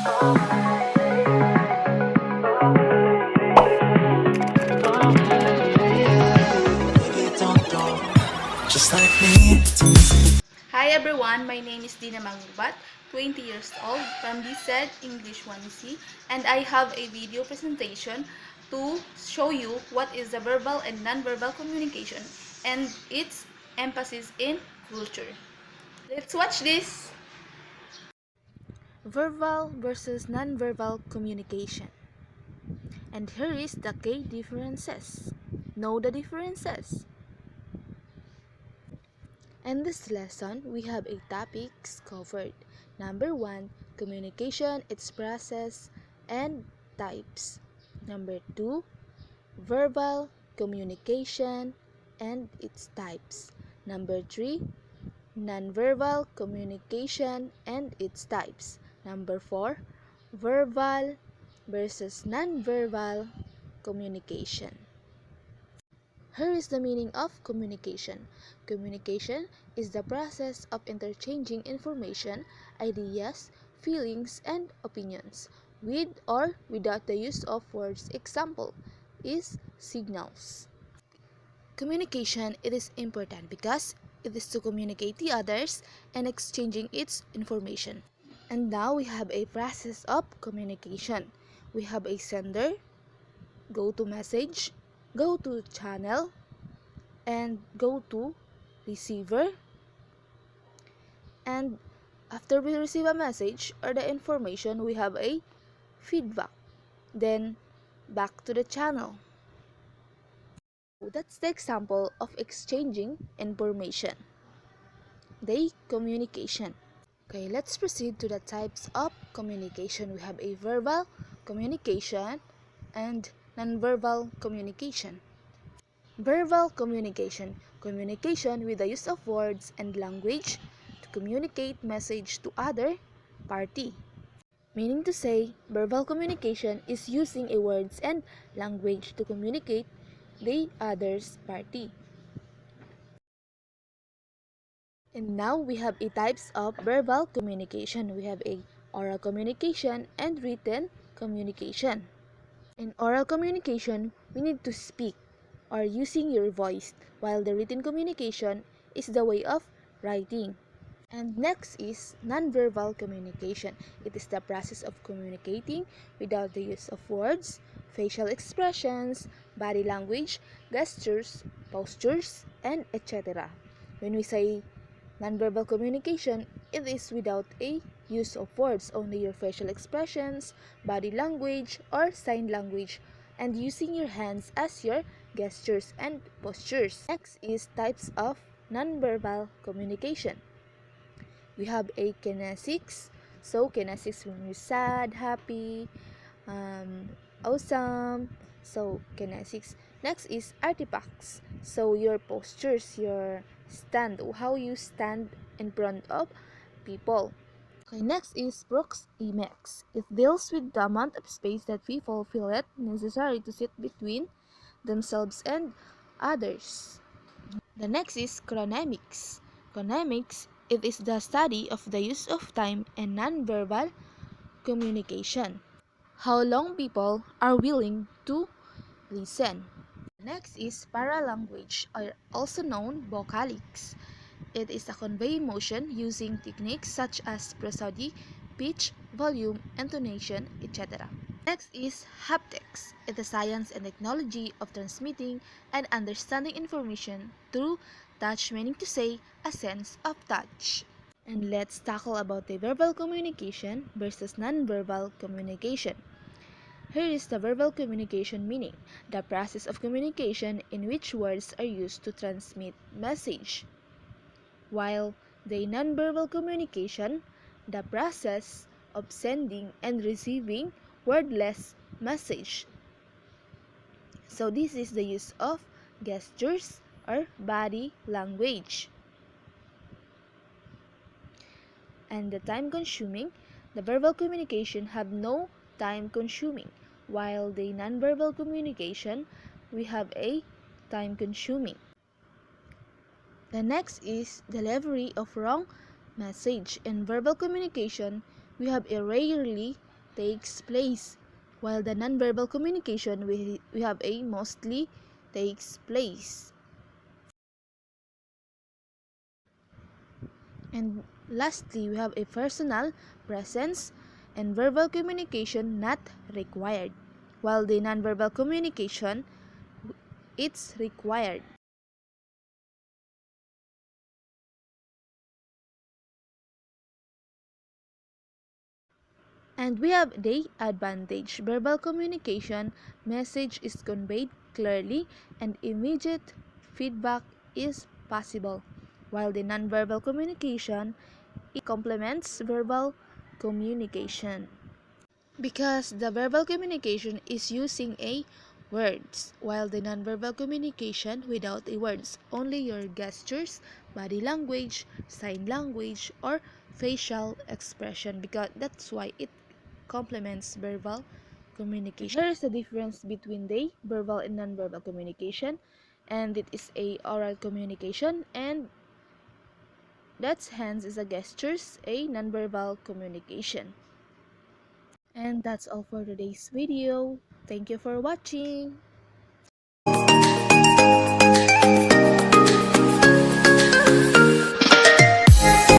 Just like me. Hi everyone, my name is Dina Mangbat, 20 years old from DSED English 1C, and I have a video presentation to show you what is the verbal and non-verbal communication and its emphasis in culture. Let's watch this! Verbal versus non-verbal communication. And here is the key differences. Know the differences. In this lesson, we have 8 topics covered. Number 1, communication, its process and types. Number 2, verbal communication and its types. Number 3, non-verbal communication and its types. Number 4, verbal versus non-verbal communication. Here is the meaning of communication. Communication is the process of interchanging information, ideas, feelings, and opinions with or without the use of words. Example is signals. Communication, it is important because it is to communicate to others and exchanging its information. And now we have a process of communication. We have a sender, go to message, go to channel, and go to receiver. And after we receive a message or the information, we have a feedback. Then back to the channel. That's the example of exchanging information. The communication. Okay, let's proceed to the types of communication. We have a verbal communication and non-verbal communication. Verbal communication. Communication with the use of words and language to communicate message to other party. Meaning to say, verbal communication is using a words and language to communicate the other's party. And now we have a types of verbal communication. We have a oral communication and written communication. In oral communication, we need to speak or using your voice, while the written communication is the way of writing. And next is nonverbal communication. It is the process of communicating without the use of words, facial expressions, body language, gestures, postures, and etc. When we say nonverbal communication, it is without a use of words, only your facial expressions, body language, or sign language, and using your hands as your gestures and postures. Next is types of nonverbal communication. We have a kinesics. So kinesics when you're sad, happy, awesome. So kinesics. Next is artifacts. So your postures, your stand, how you stand in front of people. Okay, next is proxemics. It deals with the amount of space that people feel it necessary to sit between themselves and others. The next is chronemics. Chronemics, it is the study of the use of time and nonverbal communication. How long people are willing to listen. Next is paralanguage, or also known vocalics. It is a convey emotion using techniques such as prosody, pitch, volume, intonation, etc. Next is haptics. It is science and technology of transmitting and understanding information through touch, meaning to say a sense of touch. And let's tackle about the verbal communication versus non-verbal communication. Here is the verbal communication meaning, the process of communication in which words are used to transmit message. While the non-verbal communication, the process of sending and receiving wordless message. So this is the use of gestures or body language. And the time consuming, the verbal communication have no time consuming, while the non-verbal communication, we have a time consuming. The next is delivery of wrong message. In verbal communication, we have a rarely takes place, while the nonverbal communication we have a mostly takes place. And lastly, we have a personal presence and verbal communication not required, while the nonverbal communication it's required. And we have the advantage. Verbal communication, message is conveyed clearly and immediate feedback is possible, while the nonverbal communication it complements verbal communication. Because the verbal communication is using a words, while the nonverbal communication without a words, only your gestures, body language, sign language, or facial expression, because that's why it complements verbal communication. There is a difference between the verbal and nonverbal communication, and it is a oral communication, and that's hands is a gestures, a nonverbal communication. And that's all for today's video. Thank you for watching.